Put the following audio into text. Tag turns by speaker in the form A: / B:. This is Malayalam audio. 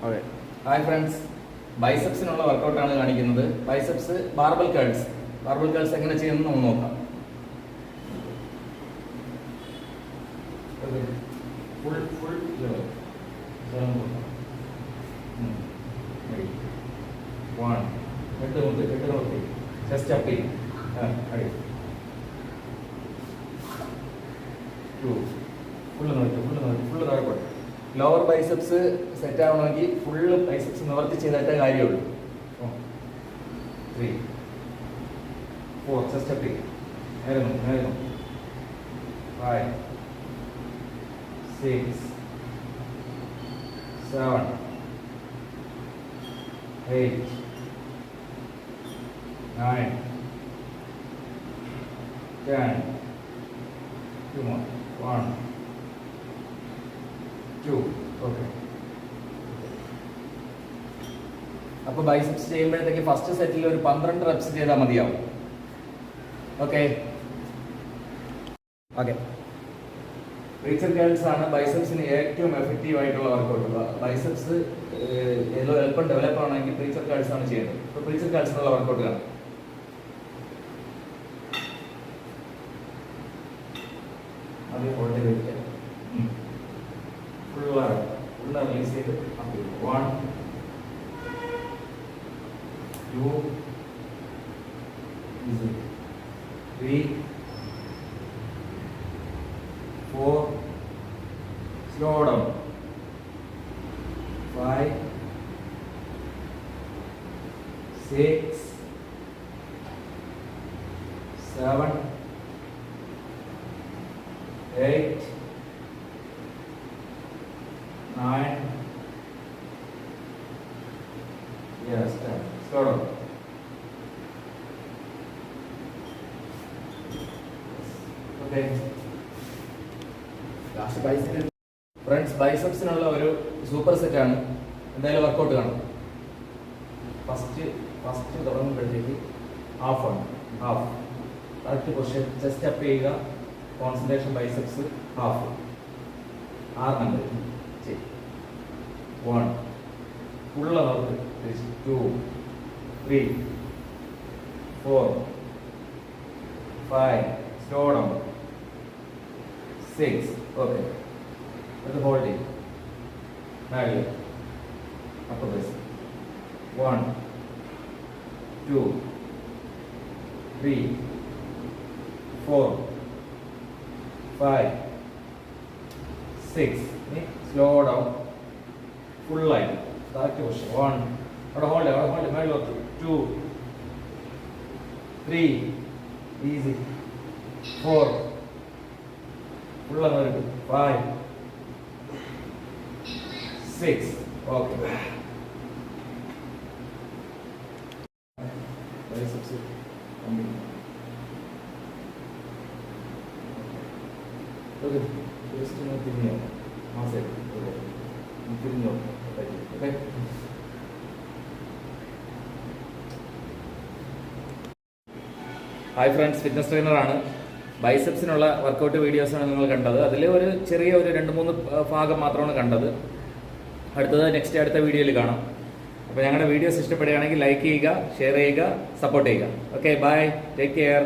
A: ഓക്കെ. ഹായ് ഫ്രണ്ട്സ്, ബൈസെപ്സിനുള്ള വർക്കൗട്ടാണ് കാണിക്കുന്നത്. Biceps barbell curls. Barbell curls എങ്ങനെ ചെയ്യുന്നത് നമുക്ക് നോക്കാം. ഫുൾ ഫുൾ വൺ എട്ട് നോക്കി ചെസ്റ്റ് അപ്പ് അടി ടു ഫുള്ള് താഴെ. ലോവർ ബൈസെപ്സ് സെറ്റ് ആവണമെങ്കിൽ ഫുള്ള് ബൈസെപ്സ് നിവർത്തി ചെയ്തിട്ടേ കാര്യമുള്ളൂ. 3 4 ചെസ്റ്റ് അപ്പ് നേരുന്നു 5 6 7 8 9 10 2 more 1 2. ഓക്കെ. അപ്പോൾ ബൈസെപ്സ് ചെയ്യുമ്പോഴത്തേക്ക് ഫസ്റ്റ് സെറ്റിൽ ഒരു 12 റെപ്സ് ചെയ്താൽ മതിയാവും. ഓക്കെ. പ്രീച്ചർ കേൾസ് ആണ് ബൈസെപ്സിന് ഏറ്റവും എഫക്റ്റീവ് ആയിട്ടുള്ള വർക്കൗട്ട്. ബൈസെപ്സ് എളുപ്പം ഡെവലപ്പ് ആണെങ്കിൽ പ്രീച്ചർ കേൾസ് ആണ് ചെയ്യുന്നത്. ഇപ്പോൾ പ്രീച്ചർ കേൾസിനുള്ള വർക്കൗട്ട് കാണാം. അത് ഹോൾഡ് ചെയ്ത് വയ്ക്കുക. ഫുള്ള റിലീസ് ചെയ്ത് 1 2 3 4 slow down 5 6 7 8 9 yes slow down. Okay. Last biceps. Friends, ബൈസെപ്സിനുള്ള ഒരു സൂപ്പർ സെറ്റ് ആണ്. എന്തായാലും വർക്കൗട്ട് കാണാം. ഫസ്റ്റ് തുടങ്ങുമ്പോഴത്തേക്ക് half correct position. Chest up ചെയ്യുക, കോൺസെൻട്രേഷൻ ബൈസെപ്സ് ഹാഫ്. 6 നമ്പർ 1 ഫുള്ള നോക്ക് 2 3 4 5 സ്ലോ ഡൗൺ 6. ഓക്കെ. അത് ഹോൾഡ് ചെയ്യും. നാല് അപ്പർ ബേസ് 1 2 3 4 5 6. സ്ലോ ഡൗൺ ഫുള്ളായിട്ട് കറക്റ്റ് പൊസിഷൻ. 1 അവിടെ ഹോൾഡ് മേളിലോട്ട് 2 3 ഈസി 4 ഫുള്ള 5 6. ഓക്കെ. ബൈസെപ്സ് തിരിഞ്ഞോ തിരിഞ്ഞോ. ഓക്കെ. ഹായ് ഫ്രണ്ട്സ്, ഫിറ്റ്നസ് ട്രെയിനറാണ്. ബൈസെപ്സിനുള്ള വർക്കൗട്ട് വീഡിയോസാണ് നിങ്ങൾ കണ്ടത്. അതിൽ ഒരു ചെറിയ 2-3 ഭാഗം മാത്രമാണ് കണ്ടത്. അടുത്ത വീഡിയോയിൽ കാണാം. അപ്പോൾ ഞങ്ങളുടെ വീഡിയോസ് ഇഷ്ടപ്പെടുകയാണെങ്കിൽ ലൈക്ക് ചെയ്യുക, ഷെയർ ചെയ്യുക, സപ്പോർട്ട് ചെയ്യുക. Okay, bye, take care.